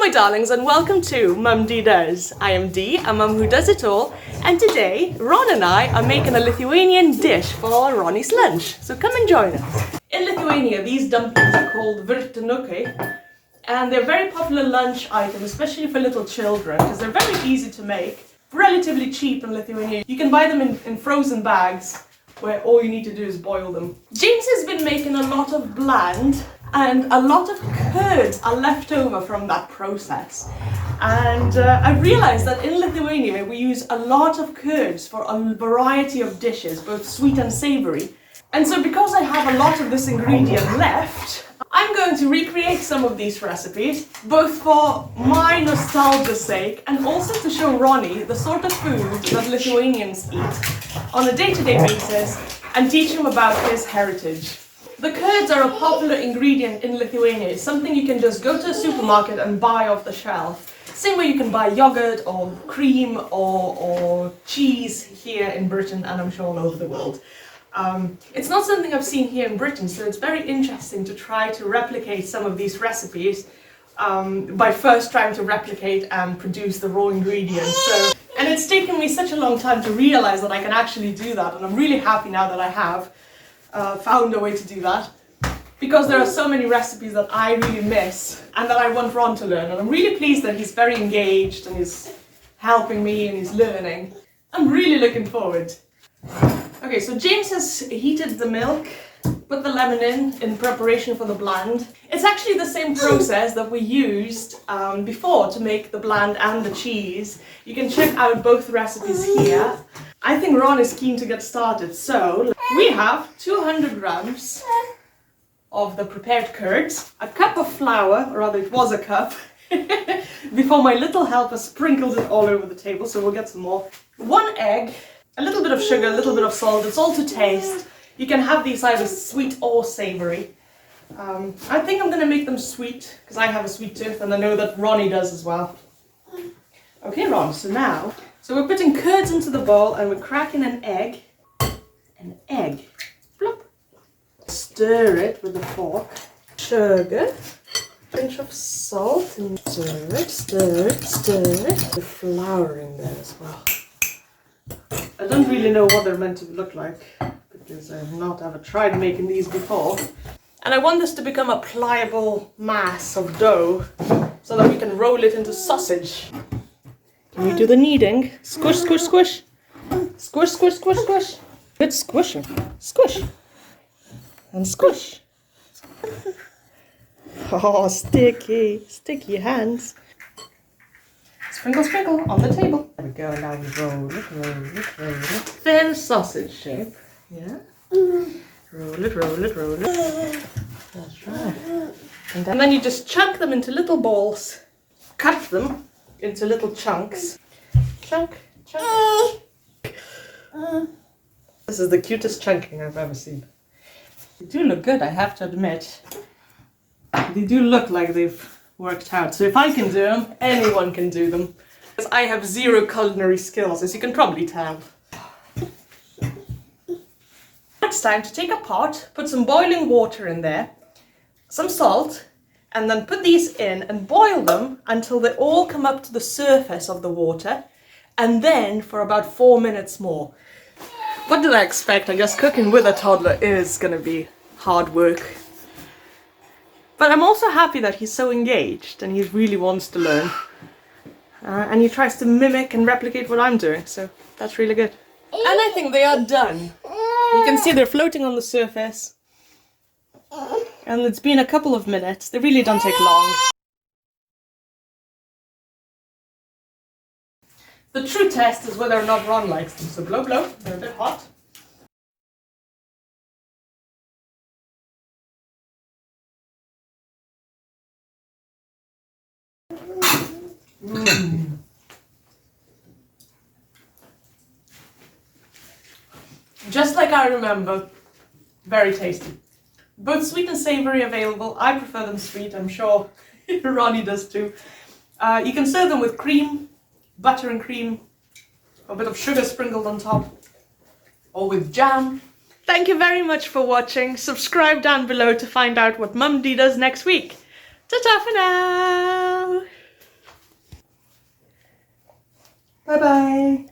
my darlings, and welcome to Mum Dee Does. I am Dee, a mum who does it all, and today Ron and I are making a Lithuanian dish for Ronnie's lunch, so come and join us. In Lithuania, these dumplings are called varkieneeite, and they're a very popular lunch item, especially for little children, because they're very easy to make, relatively cheap in Lithuania. You can buy them in frozen bags, where all you need to do is boil them. James has been making a lot of bland, and a lot of curds are left over from that process. And I realized that in Lithuania we use a lot of curds for a variety of dishes, both sweet and savory. And so because I have a lot of this ingredient left, I'm going to recreate some of these recipes, both for my nostalgia's sake and also to show Ronnie the sort of food that Lithuanians eat on a day-to-day basis and teach him about his heritage. The curds are a popular ingredient in Lithuania. It's something you can just go to a supermarket and buy off the shelf. Same way you can buy yogurt or cream or cheese here in Britain, and I'm sure all over the world. It's not something I've seen here in Britain, so it's very interesting to try to replicate some of these recipes by first trying to replicate and produce the raw ingredients. And it's taken me such a long time to realize that I can actually do that, and I'm really happy now that I have found a way to do that, because there are so many recipes that I really miss and that I want Ron to learn, and I'm really pleased that he's very engaged and he's helping me and he's learning. I'm really looking forward. Okay, so James has heated the milk, put the lemon in preparation for the bland. It's actually the same process that we used before to make the bland and the cheese. You can check out both recipes here. I think Ron is keen to get started, so we have 200 grams of the prepared curds, a cup of flour, or rather it was a cup, before my little helper sprinkled it all over the table, so we'll get some more. 1 egg, a little bit of sugar, a little bit of salt, it's all to taste. You can have these either sweet or savoury. I think I'm going to make them sweet, because I have a sweet tooth, and I know that Ronnie does as well. Okay, Ron, so we're putting curds into the bowl, and we're cracking an egg. Plop. Stir it with a fork. Sugar. Pinch of salt, and stir it. The flour in there as well. I don't really know what they're meant to look like, because I've not ever tried making these before. And I want this to become a pliable mass of dough, so that we can roll it into sausage. Can you do the kneading? Squish, squish, squish. Squish, squish, squish, squish. Good squishing. Squish. And squish. Oh, sticky. Sticky hands. Sprinkle, sprinkle on the table. There we go, now we roll it. Thin sausage shape. Yeah. Roll it. That's right. And then you just chunk them into little balls. Cut them into little chunks. Chunk. This is the cutest chunking I've ever seen. They do look good, I have to admit. They do look like they've worked out. So if I can do them, anyone can do them. Because I have zero culinary skills, as you can probably tell. It's time to take a pot, put some boiling water in there, some salt, and then put these in and boil them until they all come up to the surface of the water, and then for about 4 minutes more. What did I expect? I guess cooking with a toddler is going to be hard work. But I'm also happy that he's so engaged and he really wants to learn. And he tries to mimic and replicate what I'm doing, so that's really good. And I think they are done. You can see they're floating on the surface. And it's been a couple of minutes. They really don't take long. The true test is whether or not Ron likes them. So blow, blow. They're a bit hot. Just like I remember, very tasty. Both sweet and savoury available. I prefer them sweet, I'm sure Ronnie does too. You can serve them with cream, butter and cream, a bit of sugar sprinkled on top, or with jam. Thank you very much for watching. Subscribe down below to find out what Mum Dee does next week. Ta-ta for now! Bye-bye.